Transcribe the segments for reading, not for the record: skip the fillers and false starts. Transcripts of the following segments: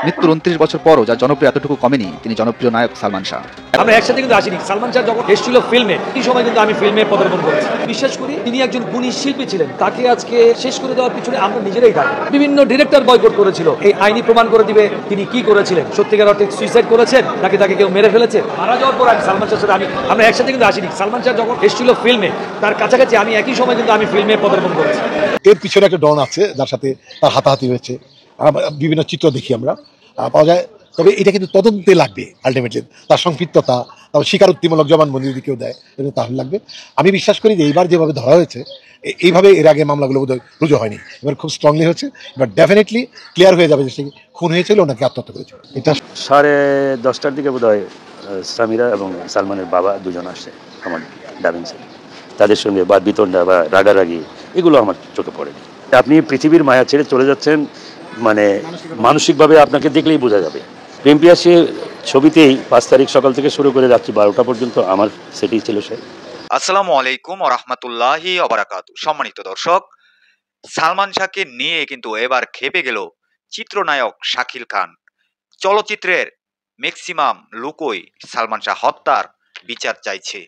মৃত্যুর 29 বছর পরও যার জনপ্রিয় এতটুকু কমেনি তিনি জনপ্রিয় নায়ক সালমান শাহ। আমরা একসাথে কিন্তু আসিনি। সালমান শাহ যখন এসেছিল ফিল্মে, এই সময় কিন্তু আমি ফিল্মে পদার্পণ করেছি। বিশ্বাস করি তিনি একজন গুণী শিল্পী ছিলেন। তাকে আজকে শেষ করে দেওয়ার পিছনে আমরা নিজেরাই দায়ী। বিভিন্ন ডিরেক্টর বয়কট করেছিল। এই আইনি প্রমাণ করে দিবে তিনি কি করেছিলেন, সত্যিকার অর্থে সুইসাইড করেছেন নাকি তাকে কেউ মেরে ফেলেছে। মারা যাওয়ার পর আমি সালমান শাহের সাথে আমরা একসাথে কিন্তু আসিনি। সালমান শাহ যখন এসেছিল ফিল্মে, তার কাছাকাছি আমি একই সময় কিন্তু আমি ফিল্মে পদার্পণ করেছি। এর পিছনে একটা ডন আছে যার সাথে তার হাতাহাতি হয়েছে, বিভিন্ন চিত্র দেখি আমরা পাওয়া যায়। তবে এটা কিন্তু তদন্তে লাগবে, আলটিমেটলি তার সংক্ষিপ্ততা, তার স্বীকারোক্তিমূলক জবানবন্দি যদি কেউ দেয় তাহলে লাগবে। আমি বিশ্বাস করি যে এইবার যেভাবে ধরা হয়েছে, এইভাবে এর আগে মামলাগুলো বোধহয় রুজু হয়নি, এবার খুব স্ট্রংলি হচ্ছে। এবার ডেফিনেটলি ক্লিয়ার হয়ে যাবে যে সে খুন হয়েছিল নাকি আত্মহত্যা করেছিল। এটা 10:30টার দিকে বোধহয় সামিরা এবং সালমানের বাবা দুজন আসে আমার ডাবিং সেট। তাদের সঙ্গে বাদ বিতণ্ডা বা রাগারাগি এগুলো আমার চোখে পড়েনি। আপনি পৃথিবীর মায়া ছেড়ে চলে যাচ্ছেন, মানে মানসিকভাবে আপনাকে দেখলেই বোঝা যাবে। প্রেম পিয়াসী ছবিতেই 5 তারিখ সকাল থেকে শুরু করে রাত্রি 12টা পর্যন্ত আমার সেটেই ছিল সে। আসসালামু আলাইকুম ওয়া রাহমাতুল্লাহি ওয়া বারাকাতুহু। সম্মানিত দর্শক, সালমান শাহকে নিয়ে কিন্তু এবার খেপে গেল চিত্রনায়ক শাকিল খান। চলচ্চিত্রের ম্যাক্সিমাম লোকই সালমান শাহ হত্যার বিচার চাইছে।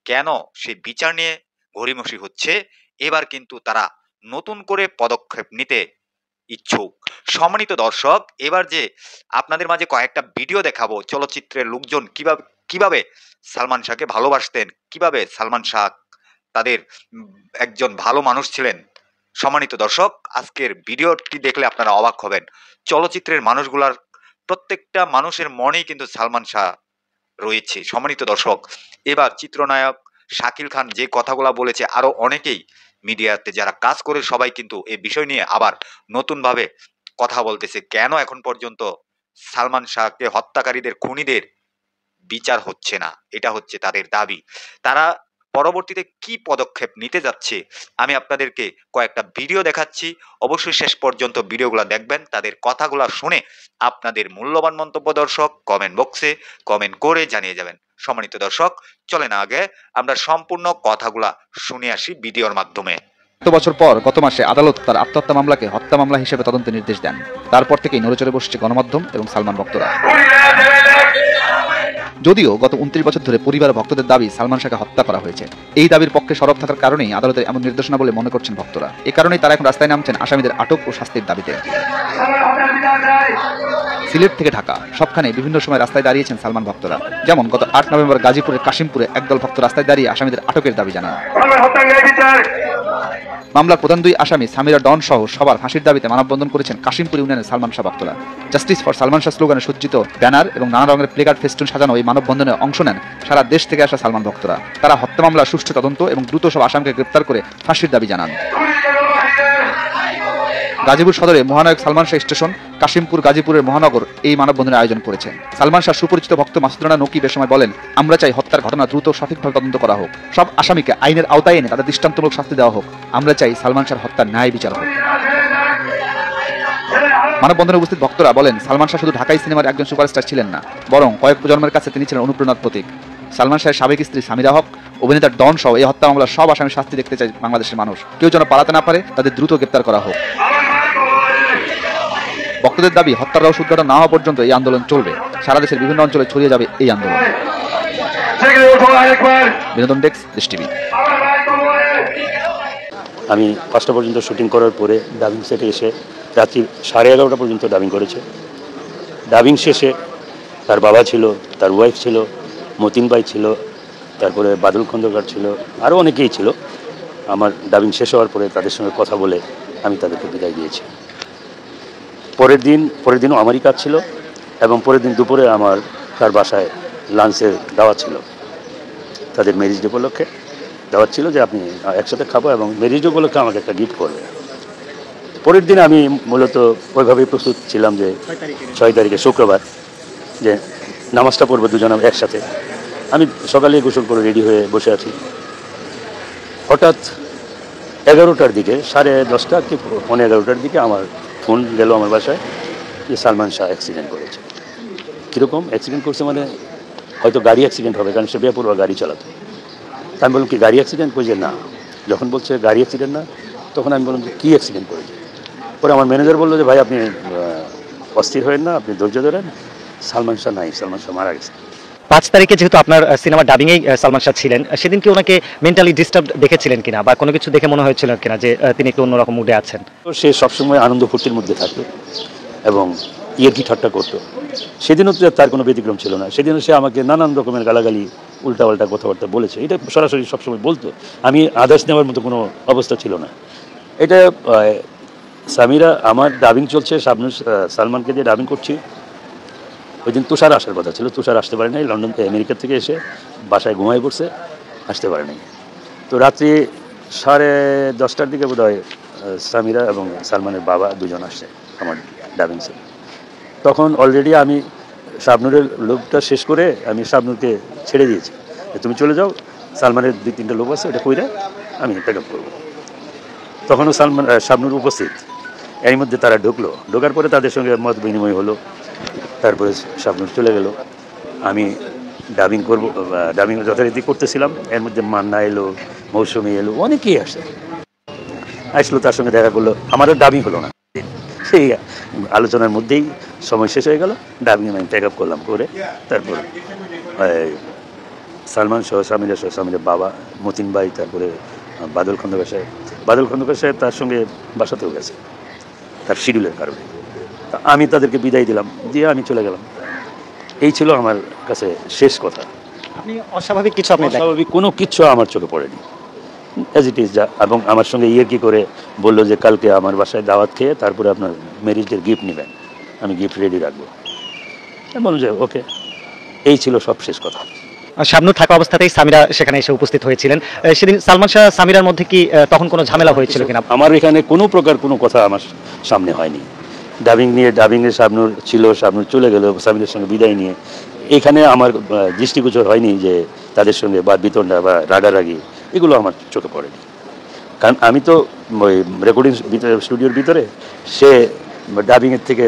কেন সেই বিচার নিয়ে গড়িমসি হচ্ছে, এবার কিন্তু তারা নতুন করে পদক্ষেপ নিতে ইচ্ছুক। সম্মানিত দর্শক, এবার যে আপনাদের মাঝে কয়েকটা ভিডিও দেখাবো চলচ্চিত্রের লোকজন কিভাবে সালমান শাহকে ভালোবাসতেন, কিভাবে সালমান শাহ তাদের একজন ভালো মানুষ ছিলেন। সম্মানিত দর্শক, আজকের ভিডিওটি দেখলে আপনারা অবাক হবেন। চলচ্চিত্রের মানুষগুলার প্রত্যেকটা মানুষের মনেই কিন্তু সালমান শাহ রয়েছে। সম্মানিত দর্শক, এবার চিত্রনায়ক শাকিল খান যে কথাগুলা বলেছে, আরো অনেকেই মিডিয়াতে যারা কাজ করে সবাই কিন্তু এই বিষয় নিয়ে আবার নতুনভাবে কথা বলতেছে। কেন এখন পর্যন্ত সালমান শাহকে হত্যাকারীদের, খুনিদের বিচার হচ্ছে না, এটা হচ্ছে তাদের দাবি। তারা পরবর্তীতে কি পদক্ষেপ নিতে যাচ্ছে আমি আপনাদেরকে কয়েকটা ভিডিও দেখাচ্ছি। অবশ্যই শেষ পর্যন্ত ভিডিওগুলো দেখবেন, তাদের কথাগুলো শুনে আপনাদের মূল্যবান মন্তব্য দর্শক কমেন্ট বক্সে কমেন্ট করে জানিয়ে যাবেন। সম্মানিত দর্শক, চলেন আগে আমরা সম্পূর্ণ কথাগুলা শুনে আসি ভিডিওর মাধ্যমে। গত বছর পর গত মাসে আদালত তার আত্মহত্যা মামলাকে হত্যা মামলা হিসেবে তদন্তের নির্দেশ দেন। তারপর থেকেই নড়েচড়ে বসছে গণমাধ্যম এবং সালমান ভক্তরা। যদিও গত 29 বছর ধরে পরিবার ভক্তদের দাবি সালমান শাহকে হত্যা করা হয়েছে। এই দাবির পক্ষে সরব থাকার কারণেই আদালতের এমন নির্দেশনা বলে মনে করছেন ভক্তরা। এ কারণেই তারা এখন রাস্তায় নামছেন আসামিদের আটক ও শাস্তির দাবিতে। সিলেট থেকে ঢাকা সবখানে বিভিন্ন সময় রাস্তায় দাঁড়িয়েছেন সালমান ভক্তরা। যেমন গত 8 নভেম্বর গাজীপুরের কাশিমপুরে একদল ভক্ত রাস্তায় দাঁড়িয়ে আসামিদের আটকের দাবি জানান। মামলার প্রধান 2 আসামি সামিরা ডন সহ সবার ফাঁসির দাবিতে মানববন্ধন করেছেন কাশিমপুর ইউনিয়নের সালমান শাহ ভক্তরা। জাস্টিস ফর সালমান শাহ স্লোগানে সজ্জিত ব্যানার এবং নানা রঙের প্লেকার্ড ফেস্টুন সাজানো এই মানববন্ধনে অংশ নেন সারা দেশ থেকে আসা সালমান ভক্তরা। তারা হত্যা মামলার সুষ্ঠু তদন্ত এবং দ্রুত সব আসামিকে গ্রেপ্তার করে ফাঁসির দাবি জানান। গাজীপুর সদরে মহানায়ক সালমান শাহ স্টেশন, কাশিমপুর গাজীপুরের মহানগর এই মানববন্ধনের আয়োজন করেছে। সালমান শাহ সুপরিচিত ভক্ত মাসুদ রানা নকিব এ সময় বলেন, আমরা চাই হত্যার ঘটনা দ্রুত সঠিকভাবে তদন্ত করা হোক, সব আসামিকে আইনের আওতায় এনে তাদের দৃষ্টান্তমূলক শাস্তি দেওয়া হোক। আমরা চাই সালমান শাহর হত্যার ন্যায় বিচার হোক। মানববন্ধনে উপস্থিত ভক্তরা বলেন, সালমান শাহ শুধু ঢাকাই সিনেমার একজন সুপারস্টার ছিলেন না, বরং কয়েক প্রজন্মের কাছে তিনি ছিলেন অনুপ্রেরণার প্রতীক। সালমান শাহের সাবেক স্ত্রী সামিরা হক, অভিনেতা ডন সহ এই হত্যা মামলার সব আসামির শাস্তি দেখতে চাই বাংলাদেশের মানুষ। কেউ যেন পালাতে না পারে, তাদের দ্রুত গ্রেপ্তার করা হোক। ভক্তদের দাবি, হত্যার রহস্য উদ্ঘাটন না হওয়া পর্যন্ত এই আন্দোলন চলবে। সারা দেশের বিভিন্ন অঞ্চলে ছড়িয়ে যাবে এই আন্দোলন। বিনোদন ডেস্ক, দেশ টিভি। আমি 5টা পর্যন্ত শুটিং করার পরে ডাবিং সেটে এসে রাত্রি 11:30 পর্যন্ত ডাবিং করেছে। ডাবিং শেষে তার বাবা ছিল, তার ওয়াইফ ছিল, মতিন ভাই ছিল, তারপরে বাদল খন্দকার ছিল, আরও অনেকেই ছিল। আমার ডাবিং শেষ হওয়ার পরে তাদের সঙ্গে কথা বলে আমি তাদেরকে বিদায় দিয়েছি। পরের দিনও আমারই কাজ ছিল এবং পরের দিন দুপুরে আমার তার বাসায় লাঞ্চের দাওয়াত ছিল। তাদের ম্যারেজ ডে উপলক্ষে দাওয়াত ছিল যে আপনি একসাথে খাবো এবং ম্যারেজ ডে উপলক্ষে আমাকে একটা গিফট করবে। পরের দিন আমি মূলত ওইভাবেই প্রস্তুত ছিলাম যে 6 তারিখে শুক্রবার যে নামাজটা পড়বো দুজনে একসাথে। আমি সকালে গোসল করে রেডি হয়ে বসে আছি। হঠাৎ 11টার দিকে, 10:30 কি 11:15 দিকে আমার ফোন গেল আমার বাসায় যে সালমান শাহ অ্যাক্সিডেন্ট করেছে। কীরকম অ্যাক্সিডেন্ট করছে মানে হয়তো গাড়ি অ্যাক্সিডেন্ট হবে, কারণ সে বেপরোয়া গাড়ি চালাতো। আমি বললাম কি গাড়ি অ্যাক্সিডেন্ট? কই যে না। যখন বলছে গাড়ি অ্যাক্সিডেন্ট না, তখন আমি বললাম যে কী অ্যাক্সিডেন্ট করেছে। পরে আমার ম্যানেজার বললো যে ভাই আপনি অস্থির হবেন না, আপনি ধৈর্য ধরেন, সালমান শাহ নাই, সালমান শাহ মারা গেছে। 5 তারিখে যেহেতু আপনার সিনেমা ডাবিংয়েই সালমান শাহ ছিলেন, সেদিন কি ওনাকে মেন্টালি ডিস্টার্ব দেখেছিলেন কিনা, বা কোনো কিছু দেখে মনে হয়েছিল কিনা যে তিনি একটু অন্যরকম মুডে আছেন? তো সে সবসময় আনন্দ ফুর্তির মধ্যে থাকতো এবং কি ঠাট্টা করতো। সেদিনও তো তার কোনো ব্যতিক্রম ছিল না। সেদিনও সে আমাকে নানান রকমের গালাগালি, উল্টাপাল্টা কথাবার্তা বলেছে। এটা সরাসরি সবসময় বলতো, আমি আদেশ নেওয়ার মতো কোনো অবস্থা ছিল না। এটা সামিরা, আমার ডাবিং চলছে, সালমানকে দিয়ে ডাবিং করছি। ওই দিন তুষার আসার কথা ছিল, তুষার আসতে পারে নাই, লন্ডন আমেরিকা থেকে এসে বাসায় ঘুমাই পড়ছে, আসতে পারে নাই। তো রাত্রি 10:30টার দিকে বোধহয় সামিরা এবং সালমানের বাবা দুজন আসছে আমার ডাবিং সেট। তখন অলরেডি আমি শাবনুরের লোকটা শেষ করে আমি শাবনুরকে ছেড়ে দিয়েছি, তুমি চলে যাও, সালমানের 2-3টা লোক আছে, ওটা কইরা আমি প্যাক আপ করবো। তখনও শাবনুর উপস্থিত। এর মধ্যে তারা ঢোকার পরে তাদের সঙ্গে মত বিনিময় হলো। তারপরে শাবনুর চলে গেল, আমি ডাবিং করবো, ডাবিং যথারীতি করতেছিলাম। এর মধ্যে মান্না এলো, মৌসুমি এলো, অনেকেই আসলো, তার সঙ্গে দেখা করলো। আমারও ডাবিং হলো না, সেই আলোচনার মধ্যেই সময় শেষ হয়ে গেল। ডাবিং আমি প্যাক আপ করলাম, করে তারপর সালমান সহ সামিরের বাবা মতিন ভাই, তারপরে বাদল খন্দকার সাহেব তার সঙ্গে বাসাতেও গেছে তার শিডিউলের কারণে। আমি তাদেরকে বিদায় দিলাম, দিয়ে আমি চলে গেলাম। এই ছিল আমার কাছে শেষ কথা। আপনি অস্বাভাবিক কিছু অস্বাভাবিক কোনো কিচ্ছু আমার চোখে পড়েনি, অ্যাজ ইট ইজ যা। এবং আমার সঙ্গে কি করে বললো যে কালকে আমার বাসায় দাওয়াত খেয়ে তারপরে আপনার ম্যারেজের গিফট নেবেন, আমি গিফট রেডি রাখবো। বললাম যে ওকে। এই ছিল সব শেষ কথা। শাবনুর থাকা অবস্থাতেই সামিরা সেখানে এসে উপস্থিত হয়েছিলেন। সেদিন সালমান শাহ সামিরার মধ্যে কি তখন কোনো ঝামেলা হয়েছিল কিনা? আমার এখানে কোনো প্রকার কোনো কথা আমার সামনে হয়নি। ডাবিংয়ে শাবনুর ছিল, শাবনুর চলে গেল সামিরের সঙ্গে বিদায় নিয়ে। এখানে আমার দৃষ্টিগোচর হয়নি যে তাদের সঙ্গে বা বিতণ্ডা বা রাগারাগি, এগুলো আমার চোখে পড়েনি। কারণ আমি তো ওই রেকর্ডিং স্টুডিওর ভিতরে, সে ডাবিংয়ের থেকে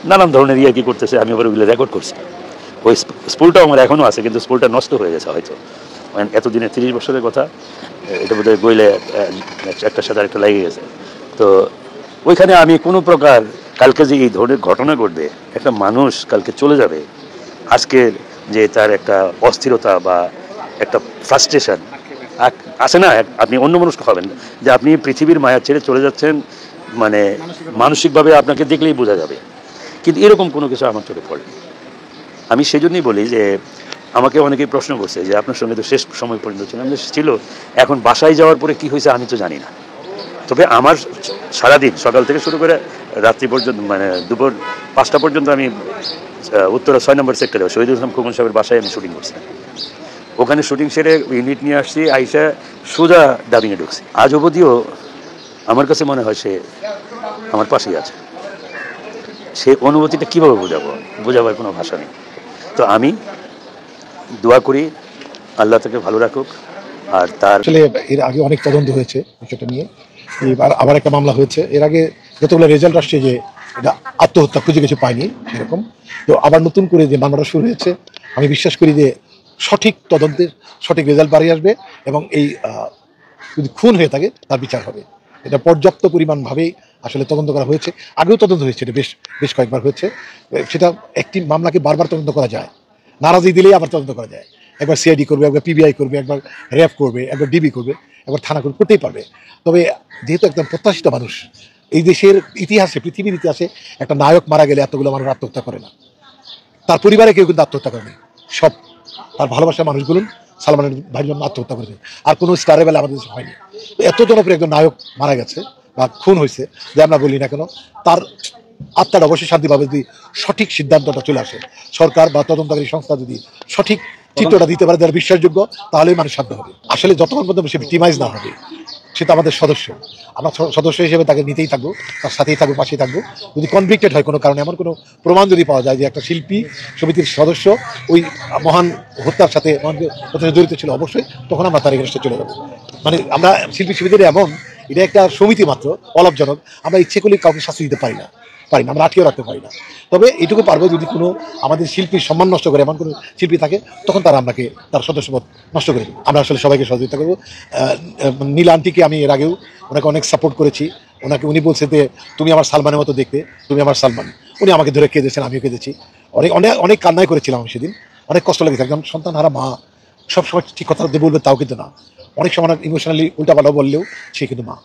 নানান ধরনের কি করতেছে, আমি আবার ওইগুলো রেকর্ড করছি। ওই স্পুলটাও আমার এখনও আছে, কিন্তু স্পুলটা নষ্ট হয়ে গেছে হয়তো, এতদিনে 30 বছরের কথা। এটা বোধহয় গইলে একটার সাথে আরেকটা লেগে গেছে। তো ওইখানে আমি কোনো প্রকার, কালকে যে এই ধরনের ঘটনা ঘটবে, একটা মানুষ কালকে চলে যাবে, আজকের যে তার একটা অস্থিরতা বা একটা ফ্রাস্ট্রেশন আসে না, আপনি অন্য মানুষ হবেন যে আপনি পৃথিবীর মায়া ছেড়ে চলে যাচ্ছেন, মানে মানসিকভাবে আপনাকে দেখলেই বোঝা যাবে। কিন্তু এরকম কোনো কিছু আমার চোখে পড়েনি। আমি সেই জন্যই বলি যে আমাকে অনেকেই প্রশ্ন করছে যে আপনার সঙ্গে তো শেষ সময় পর্যন্ত ছিল, এখন বাসায় যাওয়ার পরে কি হয়েছে আমি তো জানি না। তবে আমার সারাদিন সকাল থেকে শুরু করে রাত্রি পর্যন্ত, মানে দুপুর 5টা পর্যন্ত আমি উত্তরা 6 নম্বর সেক্টরে শহীদুল ইসলাম খোকন সাহেবের বাসায় আমি শুটিং করছি। ওখানে শুটিং সেরে ইউনিট নিয়ে আসছি, আইসা সোজা ডাবিংয়ে ঢুকছি। আজ অবধিও আমার কাছে মনে হয় সে আমার পাশেই আছে। সে অনুভূতিটা কীভাবে বোঝাবার কোনো ভাষা নেই। তো আমি দোয়া করি আল্লাহ তাকে ভালো রাখুক। আর তার আসলে এর আগে অনেক তদন্ত হয়েছে বিষয়টা নিয়ে, এবার আবার একটা মামলা হয়েছে। এর আগে যতগুলো রেজাল্ট আসছে যে এটা আত্মহত্যা, খুঁজে কিছু পাইনি সেরকম। তো আবার নতুন করে যে মামলাটা শুরু হয়েছে, আমি বিশ্বাস করি যে সঠিক তদন্তের সঠিক রেজাল্ট বাড়িয়ে আসবে এবং এই যদি খুন হয়ে থাকে তার বিচার হবে। এটা পর্যাপ্ত পরিমাণভাবেই আসলে তদন্ত করা হয়েছে। আগেও তদন্ত হয়েছে, এটা বেশ কয়েকবার হয়েছে। সেটা একটি মামলাকে বারবার তদন্ত করা যায়, নারাজি দিলেই আবার তদন্ত করা যায়। একবার সিআইডি করবে, একবার পিবিআই করবে, একবার র্যাব করবে, একবার ডিবি করবে, একবার থানা করতেই পারবে। তবে যেহেতু একদম প্রত্যাশিত মানুষ, এই দেশের ইতিহাসে, পৃথিবীর ইতিহাসে একটা নায়ক মারা গেলে এতগুলো মানুষ আত্মহত্যা করে না। তার পরিবারে কেউ কিন্তু আত্মহত্যা করেনি, সব তার ভালোবাসার মানুষগুলো সালমানের ভাইয়ের জন্য আত্মহত্যা করেছে। আর কোনো স্টারের বেলা আমাদের দেশে হয়নি। এত জনপ্রিয় একজন নায়ক মারা গেছে বা খুন হয়েছে, যে আমরা বলি না কেন, তার আত্মার অবশ্যই শান্তি পাবে যদি সঠিক সিদ্ধান্তটা চলে আসে। সরকার বা তদন্তকারী সংস্থা যদি সঠিক চিত্রটা দিতে পারে যারা বিশ্বাসযোগ্য, তাহলেই মানুষ শান্ত হবে। আসলে যতক্ষণ পর্যন্ত সে ভিক্টিমাইজ না হবে, সে তো আমাদের সদস্য, আমরা সদস্য হিসেবে তাকে নিতেই থাকবো, তার সাথেই থাকবো, পাশেই থাকবো। যদি কনভিক্টেড হয় কোনো কারণে, এমন কোনো প্রমাণ যদি পাওয়া যায় যে একটা শিল্পী সমিতির সদস্য ওই মহান হত্যার সাথে জড়িত ছিল, অবশ্যই তখন আমরা তার এগেনস্টে চলে যাবো। মানে আমরা শিল্পী সমিতির এমন, এটা একটা সমিতি মাত্র, অলাভজনক। আমরা ইচ্ছে করলে কাউকে শাস্তি দিতে পারি না। পারি না, আমরা আটকেও রাখতে পারি না। তবে এটুকু পারবো, যদি কোনো আমাদের শিল্পীর সম্মান নষ্ট করে এমন কোনো শিল্পী থাকে, তখন তারা আমাকে তার সদস্যপদ নষ্ট করে দেবে। আমরা আসলে সবাইকে সহযোগিতা করবো। নীল আন্টিকে আমি এর আগেও ওনাকে অনেক সাপোর্ট করেছি। উনি বলছে যে তুমি আমার সালমানের মতো দেখতে, তুমি আমার সালমান। উনি আমাকে ধরে কেঁদেছেন, আমিও কেঁদেছি, অনেক অনেক অনেক কান্নাই করেছিলাম আমি সেদিন। অনেক কষ্ট লেগেছে, একদম সন্তান হারা মা সবসময় ঠিক কথা বলবে তাও কিন্তু না, অনেক সময় ইমোশনালি উল্টাপাল্টা বললেও সে কিন্তু মা।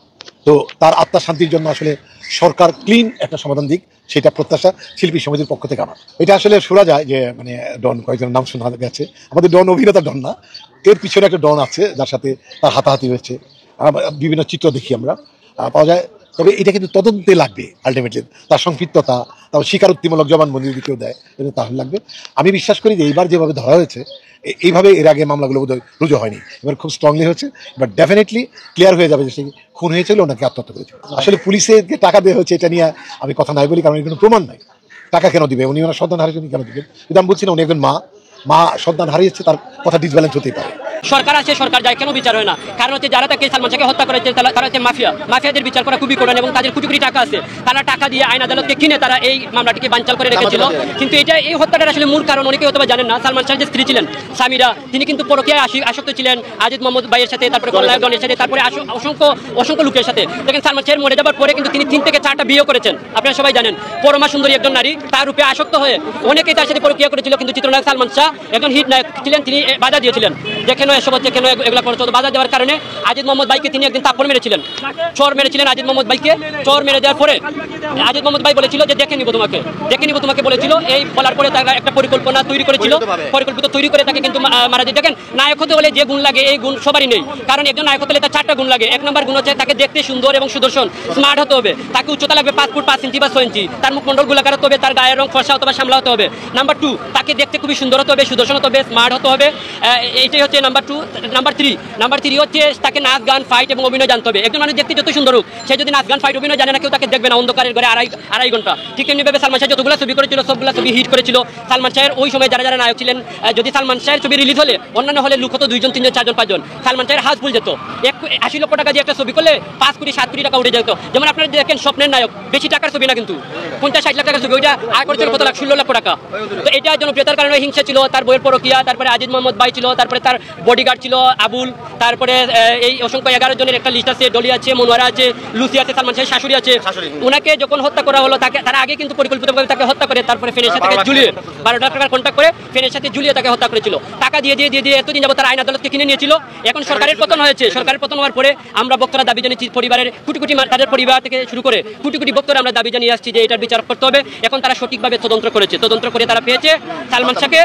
তো তার আত্মার শান্তির জন্য আসলে সরকার ক্লিন একটা সমাধান দিক, সেটা প্রত্যাশা শিল্পী সমিতির পক্ষ থেকে আমার। এটা আসলে শোনা যায় যে মানে ডন, কয়েকজনের নাম শোনা গেছে। আমাদের ডন অভিনেতা ডন না, এর পিছনে একটা ডন আছে যার সাথে তার হাতাহাতি হয়েছে, বিভিন্ন চিত্র দেখি আমরা পাওয়া যায়। তবে এটা কিন্তু তদন্তে লাগবে, আলটিমেটলি তার সংক্ষিপ্ততা, তার স্বীকারোক্তিমূলক জবানবন্দি যদি কেউ দেয় এটা তাহলে লাগবে। আমি বিশ্বাস করি যে এইবার যেভাবে ধরা হয়েছে, এইভাবে এর আগে মামলাগুলো বোধহয় রুজু হয়নি, এবার খুব স্ট্রংলি হয়েছে। এবার ডেফিনেটলি ক্লিয়ার হয়ে যাবে যে সে খুন হয়েছিল নাকি আত্মহত্যা করেছিল। আসলে পুলিশকে টাকা দেওয়া হয়েছে এটা নিয়ে আমি কথা নাই বলি, কারণ এর কোনো প্রমাণ নাই। টাকা কেন দিবে, উনি ওনার সন্তান হারিয়েছেন কেন দিবেন? কিন্তু আমি বলছি না, উনি একজন মা সন্তান হারিয়েছে, তার কথা ডিসব্যালেন্স হতেই পারে। সরকার আছে, সরকার যায়, কেন বিচার হয় না? কারণ হচ্ছে যারা তাকে সালমান শাহকে হত্যা করেছে তারা হচ্ছে মাফিয়াদের বিচার করা খুবই কঠিন, এবং তাদের কোটি কোটি টাকা আছে, তারা টাকা দিয়ে আইন আদালতকে কিনে তারা এই মামলাটিকে বানচাল করে রেখেছিল। কিন্তু এই হত্যাটার আসলে মূল কারণ অনেকে হয়তো জানেন না। সালমান শাহের যে স্ত্রী ছিলেন সামিরা, তিনি কিন্তু পরকীয়ায় আসক্ত ছিলেন আজিজ মোহাম্মদ ভাইয়ের সাথে, তারপরে কল্যাণ ডনের সাথে, তারপরে অসংখ্য লোকের সাথে। দেখেন সালমান শাহের মরে যাবার পরে কিন্তু তিনি 3 থেকে 4টা বিয়ে করেছেন, আপনারা সবাই জানেন। পরমা সুন্দরী একজন নারী, তার রূপে আসক্ত হয়ে অনেকেই তার সাথে পরকীয়া করেছিল, কিন্তু চিত্রনায়ক সালমান শাহ একজন হিট নায়ক ছিলেন, তিনি বাধা দিয়েছিলেন। যেখানে এসব হচ্ছে, কেন এগুলা করছো? বাধা দেওয়ার কারণে আজিজ মোহাম্মদ ভাইকে তিনি একদিন থাপ্পড় মেরেছিলেন, চর মেরেছিলেন আজিজ মোহাম্মদ ভাইকে। চর মেরে দেওয়ার পরে আজিজ মোহাম্মদ ভাই বলেছিল যে দেখে নিব তোমাকে বলেছিল। এই বলার পরে তারা একটা পরিকল্পনা তৈরি করেছিল, পরিকল্পিত তৈরি করে তাকে কিন্তু মারা যায়। দেখেন নায়ক হতে হলে যে গুণ লাগে এই গুণ সবারই নেই, কারণ একজন নায়ক হতে হলে তার 4টা গুণ লাগে। 1 নম্বর গুণ হচ্ছে তাকে দেখতে সুন্দর এবং সুদর্শন, স্মার্ট হতে হবে। তাকে উচ্চতা লাগবে 5 ফুট 5 ইঞ্চি বা 6 ইঞ্চি, তার মুখমণ্ডল গোলাকার হতে হবে, তার গায়ের রং ফর্সা অথবা সামলা হতে হবে। নাম্বার 2, তাকে দেখতে খুবই সুন্দর হতে হবে, সুদর্শন হতে হবে, স্মার্ট হতে হবে। এইটাই হচ্ছে নাম্বার 2। নাম্বার 3 হচ্ছে তাকে নাচ গান ফাইট এবং অভিনয় জানতে হবে। একজন মানুষ দেখতে যত সুন্দর হোক, সে যদি নাচ গান ফাইট অভিনয় জানে না, কেউ তাকে দেখবে না অন্ধকারের ঘরে আড়াই ঘন্টা। ঠিক এমনিভাবে সালমান শাহ যতগুলো ছবি করেছিল সবগুলো ছবি হিট করেছিল। সালমান শাহের ওই সময় যারা নায়ক ছিলেন, যদি সালমান শাহের ছবি রিলিজ হলে অন্যান্য হলে লোক হতো 2 জন 3 জন 4 জন 5 জন, সালমান শাহের হাউস ফুল যেত। 80 লক্ষ টাকা দিয়ে একটা ছবি করলে 5 কোটি 7 কোটি টাকা উঠে যেত। যেমন আপনারা দেখেন স্বপ্নের নায়ক, বেশি টাকার ছবি না, কিন্তু 50-60 লাখ টাকার ছবি, ওইটা আয় করেছিল কত লাখ, 16 লক্ষ টাকা। তো এটা জনপ্রিয়তার কারণে হিংসা ছিল, তার বইয়ের পরকীয়া, তারপরে আজিজ মোহাম্মদ ভাই ছিল, তারপরে তার বডিগার্ড ছিল আবুল, তারপরে এই অসংখ্য 11 জনের একটা লিস্ট আছে, ডলি আছে, মনোয়ারা আছে, লুসি আছে, সালমান শাহের শাশুড়ি আছে। ওনাকে যখন হত্যা করা হলো, তারা আগে কিন্তু পরিকল্পিতভাবে তাকে হত্যা করে তারপরে ফেনের সাথে ঝুলিয়ে 12 লাখ টাকার কন্ট্যাক্ট করে ফেনের সাথে ঝুলিয়ে তাকে হত্যা করেছিল। টাকা দিয়ে এতদিন যাবত তারা আইন আদালতকে কিনে নিয়েছিল। এখন সরকারের পতন হয়েছে, সরকারের পতন হওয়ার পরে আমরা বক্তারা দাবি জানিয়েছি, পরিবারের কোটি তাদের পরিবার থেকে শুরু করে কোটি বক্তারা আমরা দাবি জানিয়ে আসছি যে এটার বিচার করতে হবে। এখন তারা সঠিকভাবে তদন্ত করে তারা পেয়েছে সালমান শাহকে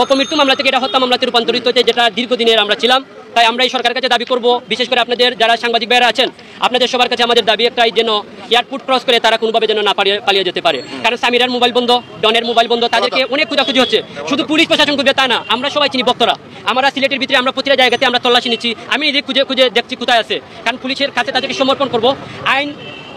অপমৃত্যু মামলা থেকে এটা হত্যা মামলাতে রূপান্তরিত হয়েছে, যেটা দীর্ঘদিনের আমরা ছিলাম। তাই আমরা এই সরকারের কাছে দাবি করব, বিশেষ করে আপনাদের যারা সাংবাদিক ভাইরা আছেন, আপনাদের সবার কাছে আমাদের দাবি একটাই, যেন এয়ারপোর্ট ক্রস করে তারা কোনোভাবে যেন না পালিয়ে যেতে পারে। কারণ সামিরার মোবাইল বন্ধ, ডনের মোবাইল বন্ধ, তাদেরকে অনেক খোঁজাখুঁজি হচ্ছে। শুধু পুলিশ প্রশাসন খুঁজবে তা না, আমরা সবাই চিনি বক্তরা। আমরা সিলেটের ভিতরে আমরা প্রতিটা জায়গাতে আমরা তল্লাশি নিচ্ছি, আমি নিজে খুঁজে দেখছি কোথায় আছে। কারণ পুলিশের কাছে তাদেরকে সমর্পণ করব। আইন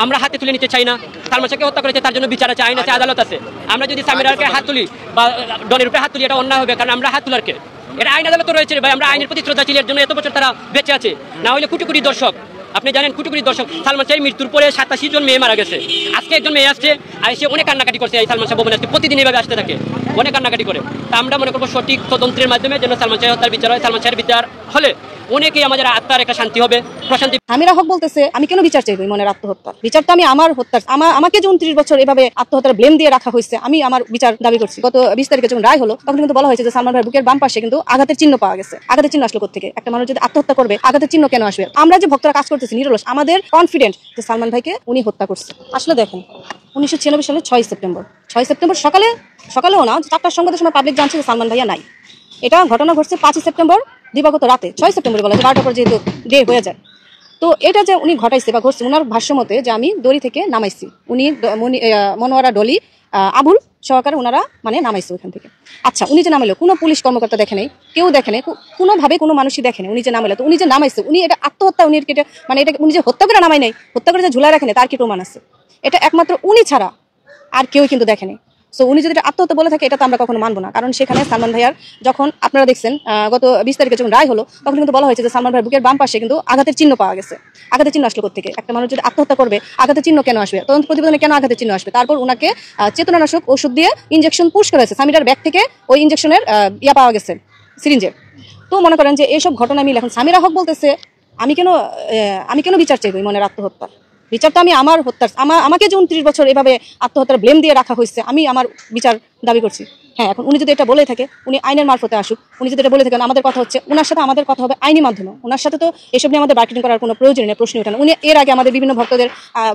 আমরা হাতে তুলে নিতে চাই না। সালমান শাহকে হত্যা করেছে, তার জন্য বিচার আছে, আইন আছে, আদালত আছে। আমরা যদি সামিরারকে হাত তুলি বা ডনের উপরে হাত তুলি, এটা অন্যায় হবে, কারণ আমরা হাত তোলারকে এটা আইন আদালত রয়েছে ভাই। আমরা আইনের প্রতি শ্রদ্ধাশীল, এর জন্য এত বছর তারা বেঁচে আছে। না হলে কোটি দর্শক, আপনি জানেন কোটি দর্শক, সালমান শাহের মৃত্যুর পরে 87 জন মেয়ে মারা গেছে। আজকে একজন মেয়ে আসছে, এসে অনেক কান্নাকাটি করছে এই সালমান শাহ ভবনে, আসছে প্রতিদিন এইভাবে আসতে থাকে, অনেক কান্নাকাটি করে। তা আমরা মনে করবো সঠিক তদন্তের মাধ্যমে যেন সালমান শাহের হত্যার বিচার হয়। সালমান শাহের বিচার হলে অনেকেই আমাদের আত্মার একটা শান্তি হবে, প্রশান্তি। আমিরা হক বলতেছে আমি কেন বিচার চাইবো মনের আত্মহত্যা? বিচার তো আমি আমার হত্যার, আমাকে যে 29 বছর এভাবে আত্মহত্যার ব্লেম দিয়ে রাখা হয়েছে, আমি আমার বিচার দাবি করছি। গত 20 তারিখে যখন রায় হলো, তখন কিন্তু বলা হয়েছে যে সালমান ভাইয়ের বুকের বাম পাশে কিন্তু আঘাতের চিহ্ন পাওয়া গেছে। আঘাতের চিহ্ন আসলো কোথেকে? একটা মানুষ যদি আত্মহত্যা করবে, আঘাতের চিহ্ন কেন আসবে? আমরা যে ভক্তরা কাজ করতেছি নিরলস, আমাদের কনফিডেন্ট যে সালমান ভাইকে উনি হত্যা করছে। আসলে দেখেন 1996 সালে 6 সেপ্টেম্বর সকালেও না, 4টার সংবাদের সময় পাবলিক জানছে যে সালমান ভাইয়া নাই। এটা ঘটনা ঘটছে 5 সেপ্টেম্বর দিবাগত রাতে। 6 সেপ্টেম্বর বলা যায়, 12টার পর যেহেতু ডে হয়ে যায়। তো এটা যে উনি ঘটাইছে বা ঘটছে, ওনার ভাষ্য মতে যে আমি দড়ি থেকে নামাইছি, উনি মনোয়ারা, ডলি, আবুল সহকারে ওনারা মানে নামাইছে ওখান থেকে। আচ্ছা, উনি যে নামাইলো, কোনো পুলিশ কর্মকর্তা দেখে নাই, কেউ দেখে নাই, কোনোভাবে কোনো মানুষই দেখে নাই উনি যে নামাইলো। তো উনি যে নামাইছে, উনি এটা আত্মহত্যা, উনি এটা মানে এটা উনি যে হত্যা করে নামাই নাই, হত্যা করে যে ঝুলাই রাখেনি, তার কি প্রমাণ আছে? এটা একমাত্র উনি ছাড়া আর কেউ কিন্তু দেখেনি। সো উনি যদি আত্মহত্যা বলে থাকে এটা তো আমরা কখনো মানবো না, কারণ সেখানে সালমান ভাইয়ার যখন আপনারা দেখছেন গত 20 তারিখে যখন রায় হলো তখন কিন্তু বলা হয়েছে যে সালমান ভাইয়ের বুকের বাম পাশে কিন্তু আঘাতের চিহ্ন পাওয়া গেছে। আঘাতের চিহ্ন আসলো কোত্থেকে? একটা মানুষ যদি আত্মহত্যা করবে আঘাতের চিহ্ন কেন আসবে? তদন্ত প্রতিবেদনে কেন আঘাতের চিহ্ন আসবে? তারপর উনাকে চেতনানাশক ওষুধ দিয়ে ইনজেকশন পুশ করা হয়েছে, সামিরার ব্যাগ থেকে ওই ইনজেকশনের ইয়া পাওয়া গেছে, সিরিঞ্জের। তো মনে করেন যে এইসব ঘটনা মিলে এখন সামিরা হক বলতেছে আমি কেন বিচার চাইবো মনের আত্মহত্যার? বিচার তো আমি আমার হত্যার, আমাকে যে 29 বছর এভাবে আত্মহত্যার ব্লেম দিয়ে রাখা হয়েছে, আমি আমার বিচার দাবি করছি। হ্যাঁ, এখন উনি যদি এটা বলে থাকে, উনি আইনের মারফতে আসুক, উনি যদি এটা বলে থাকেন আমাদের কথা হচ্ছে, ওনার সাথে আমাদের কথা হবে আইনি মাধ্যমে। ওনার সাথে তো এসব নিয়ে আমাদের মার্কেটিং করার কোনো প্রয়োজন নেই, প্রশ্ন ওঠে না। উনি এর আগে আমাদের বিভিন্ন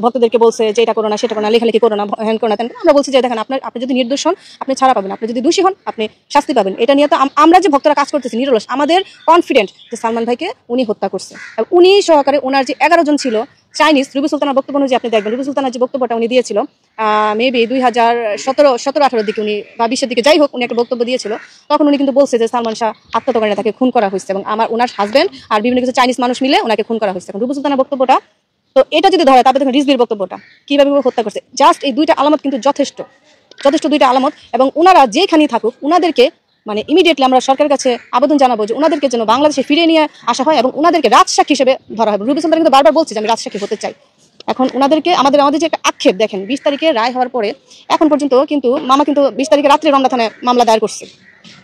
ভক্তদেরকে বলছে যে এটা করো না, সেটা করো না, লেখালেখি করো না, হ্যান করো না। আমরা বলছি যে দেখেন আপনি যদি নির্দোষ হন আপনি ছাড়া পাবেন, আপনি যদি দোষী হন আপনি শাস্তি পাবেন। এটা নিয়ে তো আমরা যে ভক্তরা কাজ করতেছি নিরলস, আমাদের কনফিডেন্ট যে সালমান ভাইকে উনি হত্যা করছে। উনি সহকারে ওনার যে 11 জন ছিল চাইনিজ, রুবি সুলতানার বক্তব্য অনুযায়ী আপনি দেখবেন রুবি সুলতানার যে বক্তব্যটা উনি দিয়েছিল মেবি 2017-18 দিকে উনি বা 20-এর দিকে যাই হোক উনি একটা বক্তব্য দিয়েছিল, তখন উনি কিন্তু বলছে যে সালমান শাহ আত্মহত্যা করে তাকে খুন করা হয়েছে এবং ওনার হাজবেন্ড আর বিভিন্ন কিছু চাইনিজ মানুষ মিলে ওনাকে খুন করা হয়েছে। রুবি সুলতানার বক্তব্যটা তো এটা যদি ধরে, তারপরে দেখুন রিজভির বক্তব্যটা কিভাবে হত্যা করছে। জাস্ট এই দুইটা আলামত কিন্তু যথেষ্ট দুইটা আলামত, এবং ওনারা যেখানেই থাকুক ওনাদেরকে মানে ইমিডিয়েটলি আমরা সরকারের কাছে আবেদন জানাবো যে ওনাদেরকে যেন বাংলাদেশে ফিরিয়ে নিয়ে আসা হয় এবং ওনাদেরকে রাজসাক্ষী হিসেবে ধরা হবে। রুবি সুলতান কিন্তু বারবার বলছে যে আমি রাজসাক্ষী হতে চাই। এখন ওনাদেরকে আমাদের যে একটা আক্ষেপ দেখেন, 20 তারিখে রায় হওয়ার পরে এখন পর্যন্ত কিন্তু মামা কিন্তু 20 তারিখে রাত্রে রমনা থানায় মামলা দায়ের করছে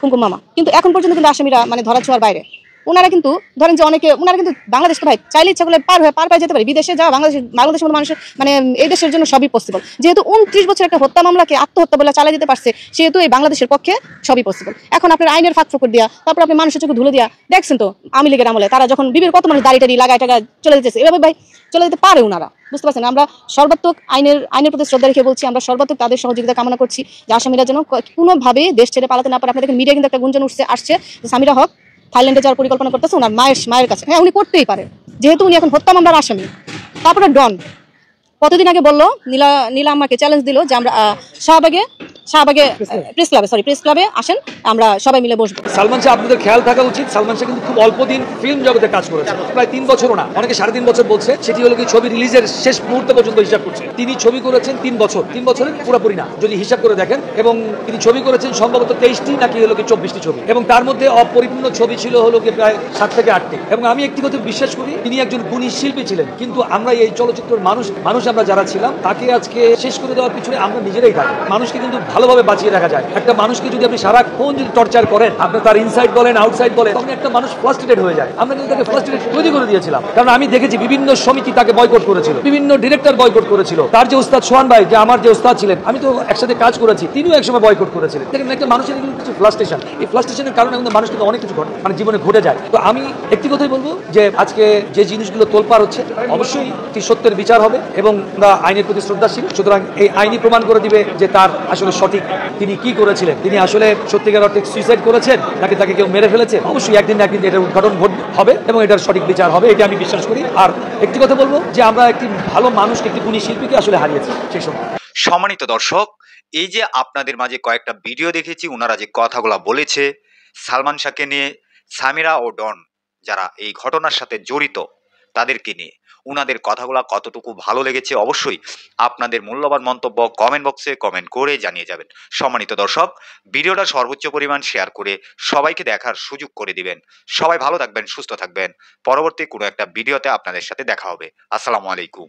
কুমকুম মামা, কিন্তু এখন পর্যন্ত কিন্তু আসামিরা মানে ধরা ছোঁয়ার বাইরে। ওনারা কিন্তু ধরেন যে ওনারা কিন্তু বাংলাদেশ তো ভাই চাইলে ইচ্ছা করলে পার পায়ে যেতে পারে, বিদেশে যাওয়া বাংলাদেশের মতো মানুষের মানে এই দেশের জন্য সবই পসিবল। যেহেতু 29 বছর একটা হত্যা মামলাকে আত্মহত্যা বলে চালিয়ে দিতে পারছে, সেহেতু এই বাংলাদেশের পক্ষে সবই পসিবল। এখন আপনার আইনের ফাঁক ফোকর দিয়া, তারপর আপনি মানুষের চোখে ধুলে দিয়া দেখছেন তো আওয়ামী লীগের আমলে তারা যখন বিবির কত মানুষ দাড়ি লাগায় টাকা চলে যেতেছে, এভাবে ভাই চলে যেতে পারে ওনারা, বুঝতে পারছেন? আমরা সর্বাত্মক আইনের প্রতি শ্রদ্ধা রেখে বলছি, আমরা সর্বাত্মক তাদের সহযোগিতা কামনা করছি যে আসামিরা যেন কোনোভাবে দেশ ছেড়ে পালাতে না পারে। আপনাদের মিডিয়া কিন্তু একটা গুঞ্জন আসছে যে সামিরা হক থাইল্যান্ডে যাওয়ার পরিকল্পনা করতেছে ওনার মায়ের কাছে। হ্যাঁ, উনি করতেই পারে, যেহেতু উনি এখন হত্যা মামলার আসামি। তারপরে ডন কতদিন আগে বললো নীলা আমাকে চ্যালেঞ্জ দিল যে আমরা শাহবাগে প্রেস ক্লাবে আসেন, আমরা সবাই মিলে বসবো। সালমান শাহ আপনাদের খেয়াল থাকা উচিত, সালমান শাহ কিন্তু খুব অল্প দিন ফিল্ম জগতে কাজ করেছে, প্রায় 3 বছরও না, অনেকে 3.5 বছর বলছে। সেটি হলো কি ছবি রিলিজের শেষ মুহূর্ত পর্যন্ত হিসাব করছে। তিনি ছবি করেছেন 3 বছর, 3 বছরের পুরোপুরি না যদি হিসাব করে দেখেন, এবং তিনি ছবি করেছেন সম্ভবত 23টি নাকি হলো কি 24টি ছবি, এবং তার মধ্যে অপরিপূর্ণ ছবি ছিল হলো কি প্রায় 7 থেকে 8টি। এবং আমি একটি কথা বিশ্বাস করি, তিনি একজন গুণী শিল্পী ছিলেন, কিন্তু আমরা এই চলচ্চিত্রের মানুষ আমরা যারা ছিলাম তাকে আজকে শেষ করে দেওয়ার পিছনে আমরা নিজেরাই দায়ী। মানুষকে কিন্তু ভালোভাবে বাঁচিয়ে রাখা যায়। একটা মানুষকে যদি আপনি সারাক্ষণ যদি টর্চার করেন, আপনি তার ইনসাইড বলেন আউটসাইড বলেন, তখন একটা মানুষ ফ্রাস্ট্রেটেড হয়ে যায়। আমরা কিন্তু তাকে ফ্রাস্ট্রেটেড তৈরি করে দিয়েছিলাম, কারণ আমি দেখেছি বিভিন্ন সমিতি তাকে বয়কট করেছিল, বিভিন্ন ডিরেক্টর বয়কট করেছিল। তার যে উস্তাদ সোহান ভাই, যে আমার যে উস্তাদ ছিলেন, আমি তো একসাথে কাজ করেছি, তিনিও একসময় বয়কট করেছিলেন। দেখেন একটা মানুষের কিন্তু কিছু ফ্রাস্ট্রেশন, এই ফ্রাস্ট্রেশনের কারণে কিন্তু মানুষ কিন্তু অনেক কিছু মানে জীবনে ঘটে যায়। তো আমি একটি কথাই বলবো যে আজকে যে জিনিসগুলো তোলপাড় হচ্ছে অবশ্যই একটি সত্যের বিচার হবে এবং আমরা আইনের প্রতি শ্রদ্ধাশীল। সুতরাং এই আইনি প্রমাণ করে দিবে যে তার আসলে সঠিক তিনি কি করেছিলেন, তিনি আসলে সত্যিকার অর্থে সুইসাইড করেছেন নাকি তাকে কেউ মেরে ফেলেছে। অবশ্যই একদিন না একদিন এটার উদ্ঘাটন হবে এবং এটার সঠিক বিচার হবে, এটা আমি বিশ্বাস করি। আর একটি কথা বলবো যে আমরা একটি ভালো মানুষকে, একটি গুণী শিল্পীকে আসলে হারিয়েছি সেই সময়। সম্মানিত দর্শক, এই যে আপনাদের মাঝে কয়েকটা ভিডিও দেখেছি, ওনারা যে কথাগুলো বলেছে সালমান শাহকে নিয়ে, সামিরা ও ডন যারা এই ঘটনার সাথে জড়িত তাদেরকে নিয়ে, উনাদের কথাগুলো কতটুকু ভালো লেগেছে অবশ্যই আপনাদের মূল্যবান মন্তব্য কমেন্ট বক্সে কমেন্ট করে জানিয়ে যাবেন। সম্মানিত দর্শক, ভিডিওটা সর্বোচ্চ পরিমাণ শেয়ার করে সবাইকে দেখার সুযোগ করে দিবেন। সবাই ভালো থাকবেন, সুস্থ থাকবেন। পরবর্তী কোনো একটা ভিডিওতে আপনাদের সাথে দেখা হবে। আসসালামু আলাইকুম।